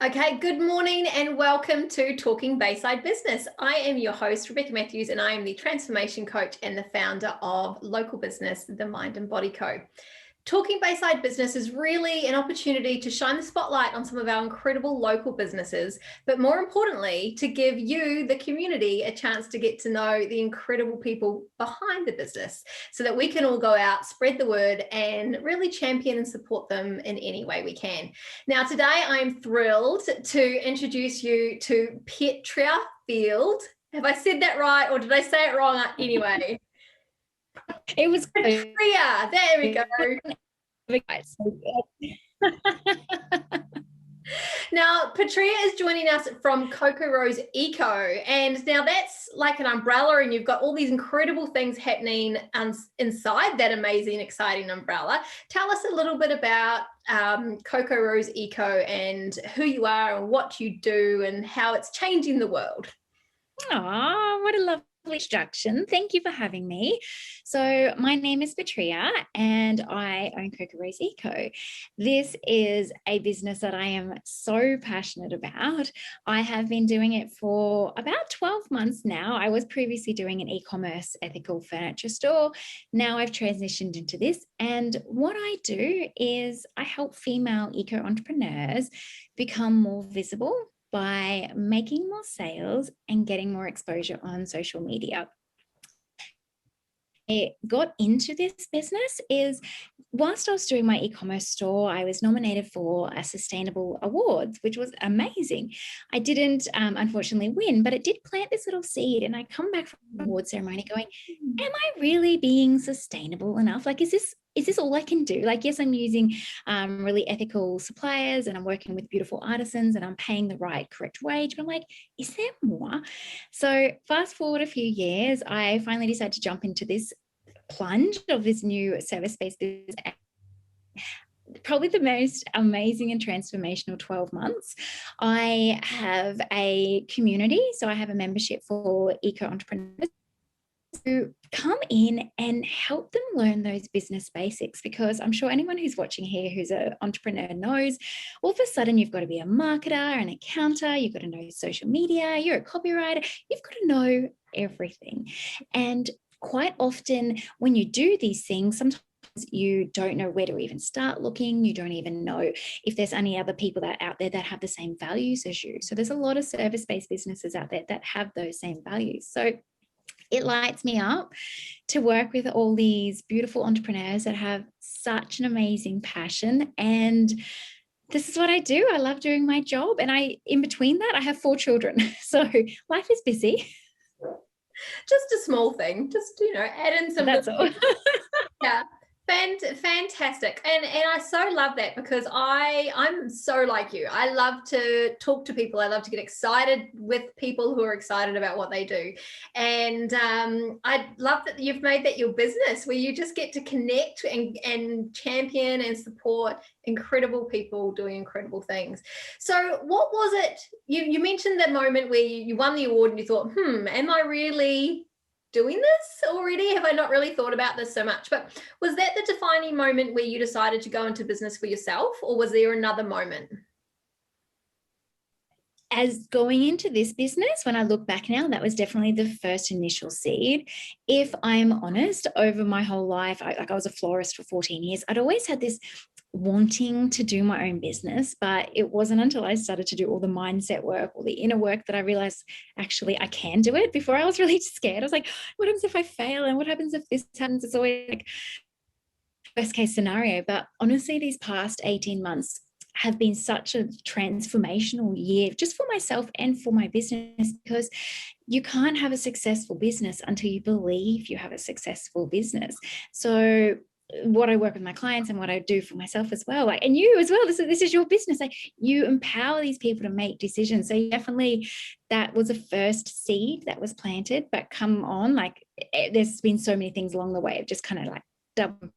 Okay, good morning and welcome to Talking Bayside Business. I am your host, Rebecca Matthews, and I am the transformation coach and the founder of local business, The Mind and Body Co. Talking Bayside Business is really an opportunity to shine the spotlight on some of our incredible local businesses, but more importantly, to give you, the community, a chance to get to know the incredible people behind the business so that we can all go out, spread the word, and really champion and support them in any way we can. Now, today I'm thrilled to introduce you to Petria Field. Have I said that right, or did I say it wrong anyway? It was Petria, there we go. Now, Petria is joining us from Coco Rose Eco, and now that's like an umbrella, and you've got all these incredible things happening inside that amazing, exciting umbrella. Tell us a little bit about Coco Rose Eco and who you are and what you do and how it's changing the world. Oh, what a lovely introduction. Thank you for having me. So my name is Petria and I own Coco Rose Eco. This is a business that I am so passionate about. I have been doing it for about 12 months now. I was previously doing an e-commerce ethical furniture store. Now I've transitioned into this, and what I do is I help female eco entrepreneurs become more visible by making more sales and getting more exposure on social media. I got into this business is whilst I was doing my e-commerce store, I was nominated for a sustainable awards, which was amazing. I didn't unfortunately win, but it did plant this little seed, and I come back from the award ceremony going, am I really being sustainable enough? Like, is this all I can do? Like, yes, I'm using really ethical suppliers and I'm working with beautiful artisans and I'm paying the right correct wage, but I'm like, is there more? So fast forward a few years, I finally decided to jump into this plunge of this new service-based business. Probably the most amazing and transformational 12 months. I have a community, so I have a membership for eco entrepreneurs to come in and help them learn those business basics, because I'm sure anyone who's watching here who's an entrepreneur knows all of a sudden you've got to be a marketer, an accountant, you've got to know social media, you're a copywriter, you've got to know everything. And quite often when you do these things, sometimes you don't know where to even start looking. You don't even know if there's any other people that are out there that have the same values as you. So there's a lot of service-based businesses out there that have those same values. So it lights me up to work with all these beautiful entrepreneurs that have such an amazing passion. And this is what I do. I love doing my job. And in between that, I have 4 children. So life is busy. Just a small thing, just, add in some. That's all. Yeah. Fantastic. And I so love that, because I'm so like you. I love to talk to people. I love to get excited with people who are excited about what they do. And I love that you've made that your business where you just get to connect and champion and support incredible people doing incredible things. So what was it? You mentioned that moment where you won the award and you thought, am I really doing this already? Have I not really thought about this so much? But was that the defining moment where you decided to go into business for yourself, or was there another moment? As going into this business, when I look back now, that was definitely the first initial seed. If I'm honest, over my whole life, I was a florist for 14 years. I'd always had this wanting to do my own business, but it wasn't until I started to do all the mindset work, all the inner work, that I realized actually I can do it. Before, I was really scared. I was like, what happens if I fail? And what happens if this happens? It's always like worst case scenario. But honestly, these past 18 months have been such a transformational year just for myself and for my business, because you can't have a successful business until you believe you have a successful business. So what I work with my clients and what I do for myself as well, and you as well, this is your business. Like, you empower these people to make decisions. So definitely that was the first seed that was planted, but come on, like, there's been so many things along the way of just kind of like double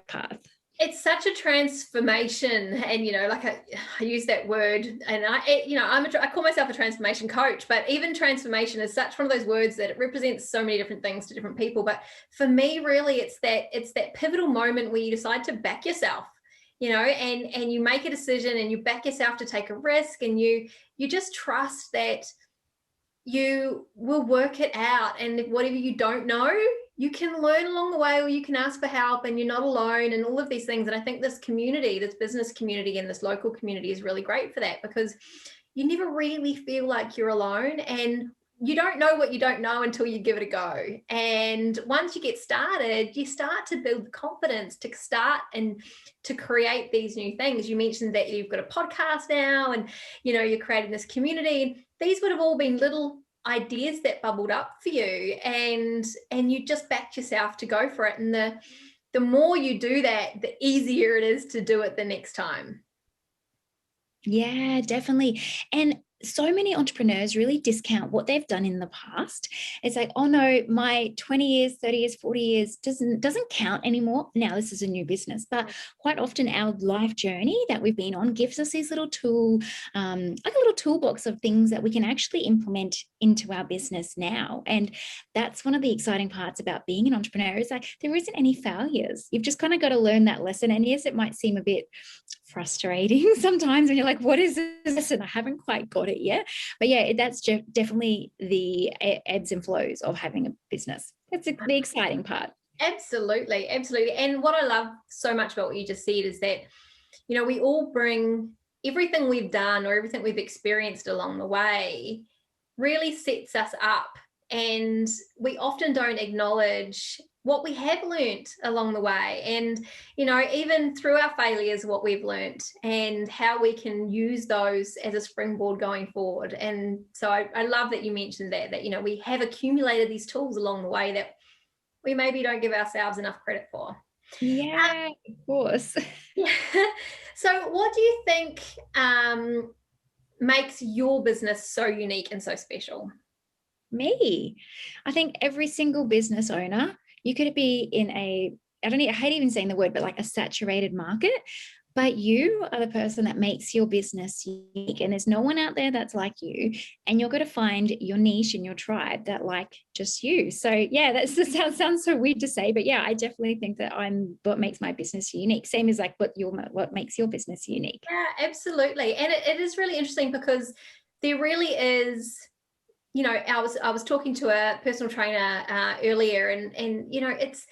path. It's such a transformation, and like I use that word, and I call myself a transformation coach, but even transformation is such one of those words that it represents so many different things to different people. But for me, really, it's that pivotal moment where you decide to back yourself and you make a decision and you back yourself to take a risk, and you just trust that you will work it out, and whatever you don't know, you can learn along the way, or you can ask for help, and you're not alone, and all of these things. And I think this community, this business community and this local community is really great for that, because you never really feel like you're alone, and you don't know what you don't know until you give it a go. And once you get started, you start to build the confidence to start and to create these new things. You mentioned that you've got a podcast now, and you're creating this community. These would have all been little ideas that bubbled up for you, and you just backed yourself to go for it. And the more you do that, the easier it is to do it the next time. Yeah, definitely. And so many entrepreneurs really discount what they've done in the past. It's like, oh no, my 20 years, 30 years, 40 years doesn't count anymore. Now this is a new business. But quite often our life journey that we've been on gives us these little like a little toolbox of things that we can actually implement into our business now. And that's one of the exciting parts about being an entrepreneur, is like there isn't any failures. You've just kind of got to learn that lesson. And yes, it might seem a bit frustrating sometimes when you're like, what is this? And I haven't quite got it yet. But yeah, that's definitely the ebbs and flows of having a business. That's the exciting part. Absolutely. And what I love so much about what you just said is that, we all bring everything we've done or everything we've experienced along the way really sets us up. And we often don't acknowledge what we have learnt along the way, and even through our failures, what we've learnt and how we can use those as a springboard going forward. And so I love that you mentioned that we have accumulated these tools along the way that we maybe don't give ourselves enough credit for. Yeah, of course. Yeah. So what do you think makes your business so unique and so special? Me, I think every single business owner, you could be in I hate even saying the word, but like a saturated market, but you are the person that makes your business unique, and there's no one out there that's like you, and you're going to find your niche and your tribe that like just you. So yeah, that sounds so weird to say, but yeah, I definitely think that I'm what makes my business unique. Same as like what makes your business unique. Yeah, absolutely. And it is really interesting, because there really is, I was talking to a personal trainer earlier, and it's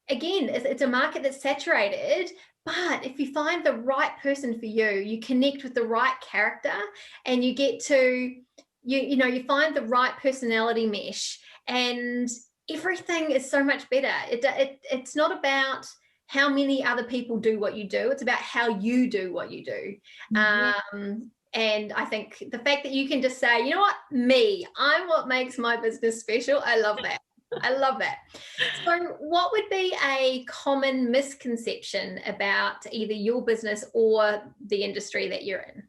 a market that's saturated. But if you find the right person for you, you connect with the right character, and you get to you find the right personality mesh, and everything is so much better. It's not about how many other people do what you do. It's about how you do what you do. Mm-hmm. And I think the fact that you can just say, you know what, I'm what makes my business special. I love that. So what would be a common misconception about either your business or the industry that you're in?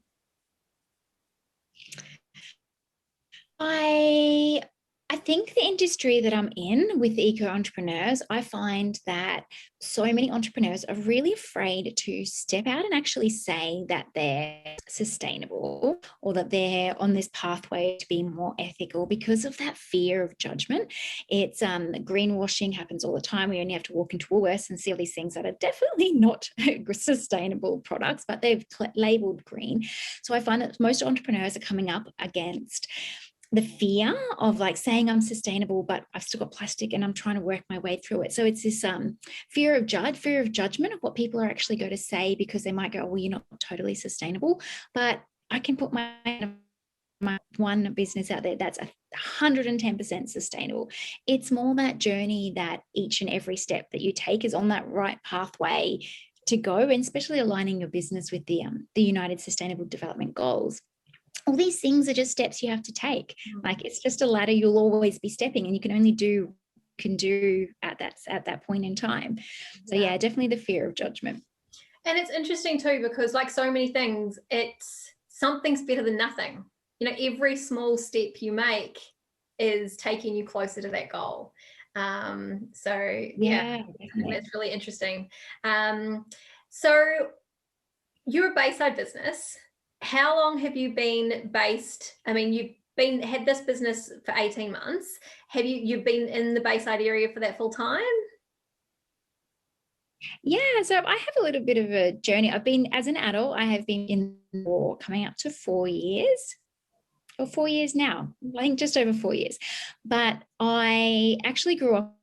I think the industry that I'm in with eco entrepreneurs, I find that so many entrepreneurs are really afraid to step out and actually say that they're sustainable or that they're on this pathway to be more ethical because of that fear of judgment. It's greenwashing happens all the time. We only have to walk into Woolworths and see all these things that are definitely not sustainable products, but they've labeled green. So I find that most entrepreneurs are coming up against the fear of like saying I'm sustainable, but I've still got plastic and I'm trying to work my way through it. So it's this fear of judgment of what people are actually going to say, because they might go, oh, well, you're not totally sustainable. But I can put my one business out there that's 110% sustainable. It's more that journey that each and every step that you take is on that right pathway to go, and especially aligning your business with the United Sustainable Development Goals. All these things are just steps you have to take. Like it's just a ladder you'll always be stepping, and you can only do at that point in time. So yeah, definitely the fear of judgment. And it's interesting too, because like so many things, it's something's better than nothing. Every small step you make is taking you closer to that goal. So yeah, that's really interesting. So you're a Bayside business. How long have you been based? I mean, you've had this business for 18 months. Have you've been in the Bayside area for that full time? Yeah, so I have a little bit of a journey. As an adult, I have been in for coming up to 4 years, or 4 years now. I think just over 4 years. But I actually grew up,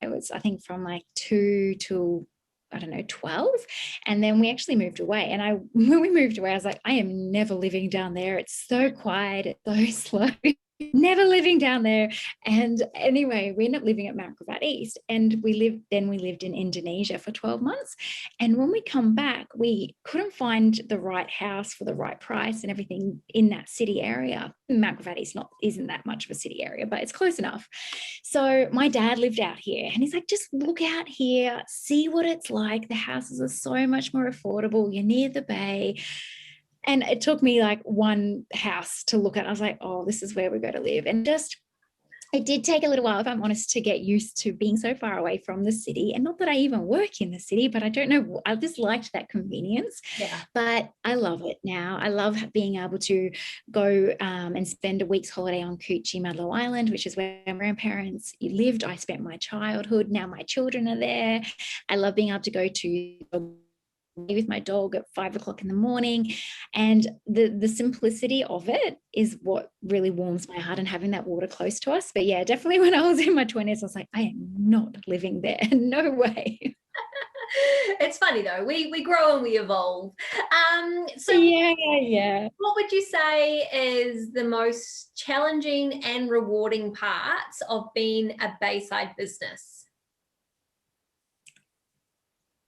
I think from like 2 to, I don't know, 12. And then we actually moved away. And when we moved away, I was like, I am never living down there. It's so quiet, it's so slow. Never living down there. And anyway, we ended up living at Mount Gravatt East, and we lived in Indonesia for 12 months. And when we come back, we couldn't find the right house for the right price and everything in that city area. Mount Gravatt East isn't that much of a city area, but it's close enough. So my dad lived out here, and he's like, just look out here, see what it's like. The houses are so much more affordable. You're near the bay. And it took me like one house to look at. I was like, oh, this is where we're going to live. And it did take a little while, if I'm honest, to get used to being so far away from the city. And not that I even work in the city, but I don't know, I just liked that convenience. Yeah. But I love it now. I love being able to go and spend a week's holiday on Coochie, Madlo Island, which is where my grandparents lived. I spent my childhood. Now my children are there. I love being able to go to with my dog at 5 o'clock in the morning, and the simplicity of it is what really warms my heart, and having that water close to us. But yeah, definitely when I was in my 20s, I was like, I am not living there. No way. It's funny though, we grow and we evolve. So Yeah. what would you say is the most challenging and rewarding parts of being a Bayside business?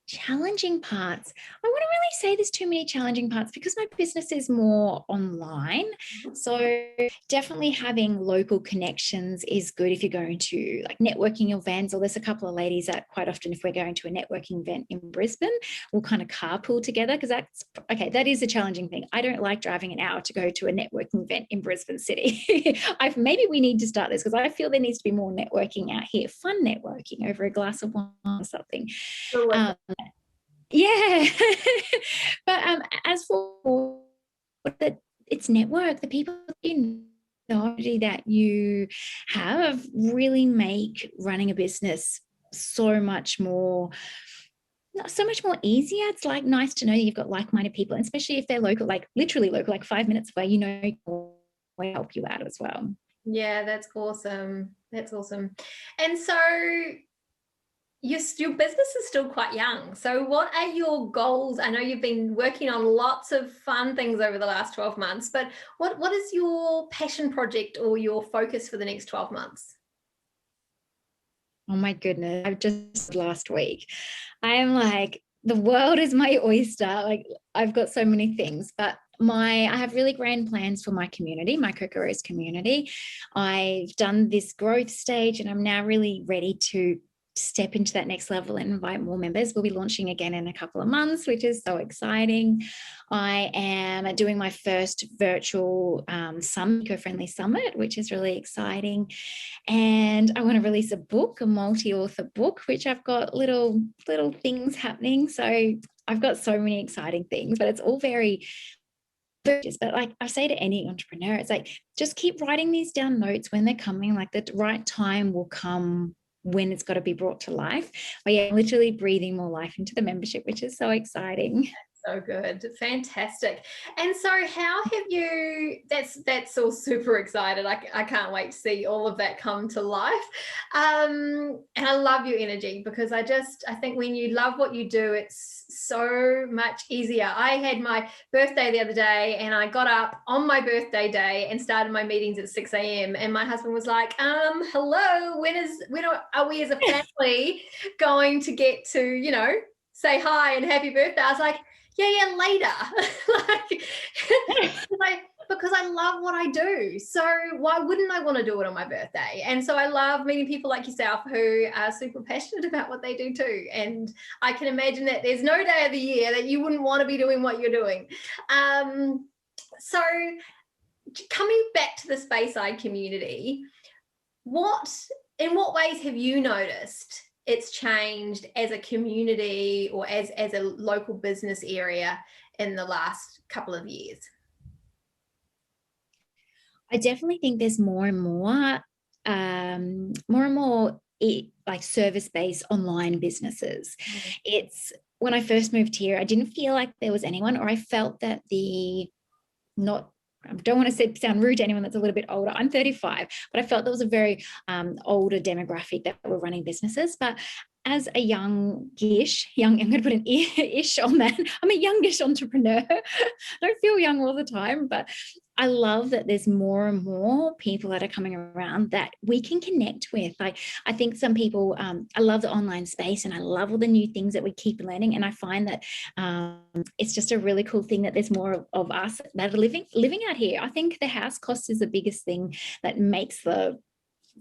Challenging parts. I wouldn't really say there's too many challenging parts because my business is more online. So definitely having local connections is good if you're going to like networking events, or there's a couple of ladies that quite often, if we're going to a networking event in Brisbane, we'll kind of carpool together, because that is a challenging thing. I don't like driving an hour to go to a networking event in Brisbane City. Maybe we need to start this, because I feel there needs to be more networking out here, fun networking over a glass of wine or something. Yeah. But as for it's network, the people in that you have really make running a business so much more easier. It's like nice to know you've got like-minded people, and especially if they're local, like literally local, like 5 minutes away, will help you out as well. Yeah, that's awesome. That's awesome. And so your business is still quite young. So what are your goals? I know you've been working on lots of fun things over the last 12 months, but what is your passion project or your focus for the next 12 months? Oh my goodness. I've just last week. I am like, the world is my oyster. Like, I've got so many things, but I have really grand plans for my community, my Coco Rose community. I've done this growth stage, and I'm now really ready to step into that next level and invite more members. We'll be launching again in a couple of months, which is so exciting. I am doing my first virtual eco-friendly summit, which is really exciting. And I want to release a book, a multi-author book, which I've got little things happening. So I've got so many exciting things, but it's all very, but like I say to any entrepreneur, it's like, just keep writing these down notes when they're coming. Like, the right time will come when it's got to be brought to life. But yeah, literally breathing more life into the membership, which is so exciting. So good. Fantastic. And so how have you, that's all super excited. I can't wait to see all of that come to life. And I love your energy, because I think when you love what you do, it's so much easier. I had my birthday the other day, and I got up on my birthday day and started my meetings at 6 a.m. And my husband was like, hello, when are we as a family going to get to, say hi and happy birthday? I was like, yeah, later. Because I love what I do. So why wouldn't I want to do it on my birthday? And so I love meeting people like yourself who are super passionate about what they do too. And I can imagine that there's no day of the year that you wouldn't want to be doing what you're doing. So coming back to the Bayside community, in what ways have you noticed it's changed as a community or as a local business area in the last couple of years? I definitely think there's more and more like service-based online businesses. It's when I first moved here, I didn't feel like there was anyone, or I felt that I don't want to sound rude to anyone that's a little bit older. I'm 35, but I felt there was a very older demographic that were running businesses. But as a I'm going to put an ish on that. I'm a youngish entrepreneur. I don't feel young all the time, but I love that there's more and more people that are coming around that we can connect with. I think some people, I love the online space, and I love all the new things that we keep learning. And I find that it's just a really cool thing that there's more of us that are living out here. I think the house cost is the biggest thing that makes the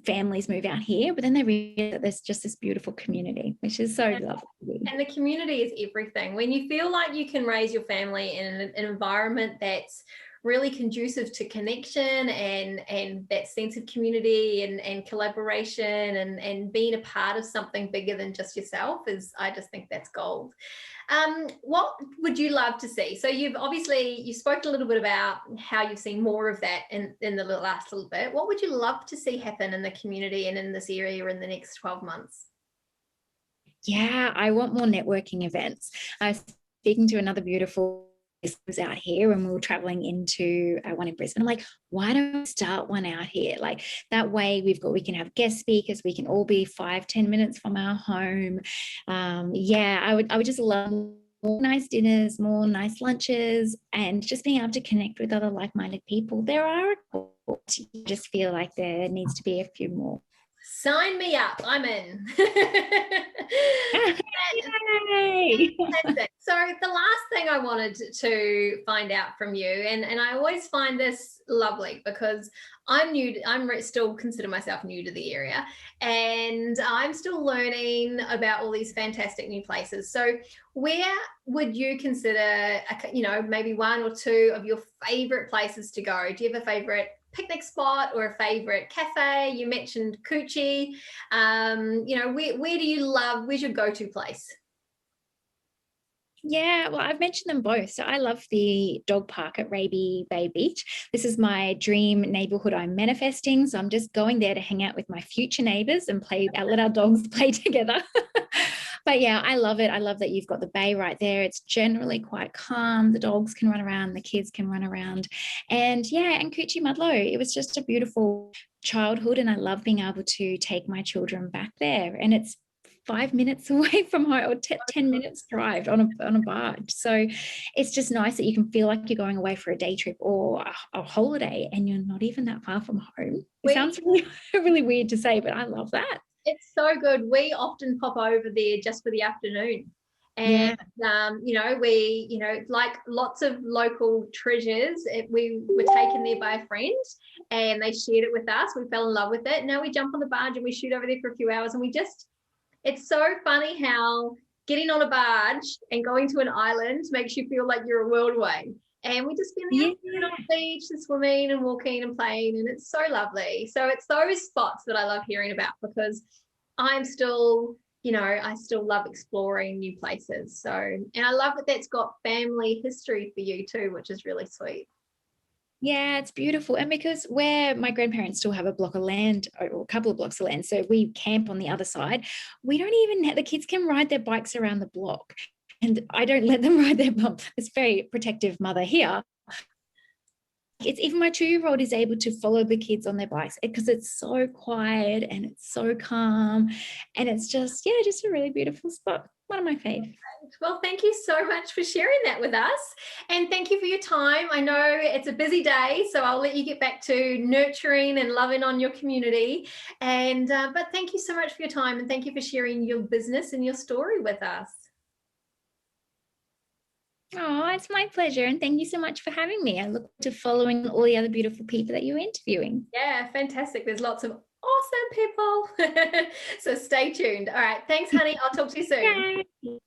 families move out here, but then they realize that there's just this beautiful community, which is so lovely. And the community is everything. When you feel like you can raise your family in an environment that's really conducive to connection and that sense of community and collaboration and being a part of something bigger than just yourself, I just think that's gold. What would you love to see? So you spoke a little bit about how you've seen more of that in the last little bit. What would you love to see happen in the community and in this area in the next 12 months? Yeah, I want more networking events. I was speaking to another beautiful was out here when we were traveling into one in Brisbane. I'm like, why don't we start one out here? Like that way we can have guest speakers. We can all be 5-10 minutes from our home. I would just love more nice dinners, more nice lunches, and just being able to connect with other like-minded people. There are, you just feel like there needs to be a few more. Sign me up. I'm in. Yay. So the last thing I wanted to find out from you, and I always find this lovely because I'm still consider myself new to the area, and I'm still learning about all these fantastic new places. So where would you consider, maybe one or two of your favorite places to go? Do you have a favorite picnic spot or a favorite cafe? You mentioned Coochie. Where do you love? Where's your go-to place? Yeah, well, I've mentioned them both. So I love the dog park at Raby Bay Beach. This is my dream neighborhood I'm manifesting. So I'm just going there to hang out with my future neighbors and let our dogs play together. But yeah, I love it. I love that you've got the bay right there. It's generally quite calm. The dogs can run around, the kids can run around. And Coochie Mudlow, it was just a beautiful childhood. And I love being able to take my children back there. And it's 5 minutes away from home, or 10 minutes drive on a barge. So it's just nice that you can feel like you're going away for a day trip or a holiday and you're not even that far from home. It sounds really, really weird to say, but I love that. It's so good. We often pop over there just for the afternoon. And, like lots of local treasures, we were taken there by a friend and they shared it with us. We fell in love with it. Now we jump on the barge and we shoot over there for a few hours, and it's so funny how getting on a barge and going to an island makes you feel like you're a world away. And we just spend the afternoon on the beach and swimming and walking and playing, and it's so lovely. So it's those spots that I love hearing about because I'm still, I still love exploring new places. So, and I love that that's got family history for you too, which is really sweet. Yeah, it's beautiful. And because where my grandparents still have a block of land, or a couple of blocks of land, so we camp on the other side, we don't even the kids can ride their bikes around the block. And I don't let them ride their bike. It's very protective mother here. It's even my 2-year-old is able to follow the kids on their bikes because it's so quiet and it's so calm. And it's just a really beautiful spot. One of my faves. Well, thank you so much for sharing that with us. And thank you for your time. I know it's a busy day, so I'll let you get back to nurturing and loving on your community. And but thank you so much for your time, and thank you for sharing your business and your story with us. Oh, it's my pleasure. And thank you so much for having me. I look forward to following all the other beautiful people that you're interviewing. Yeah, fantastic. There's lots of awesome people. So stay tuned. All right. Thanks, honey. I'll talk to you soon. Yay.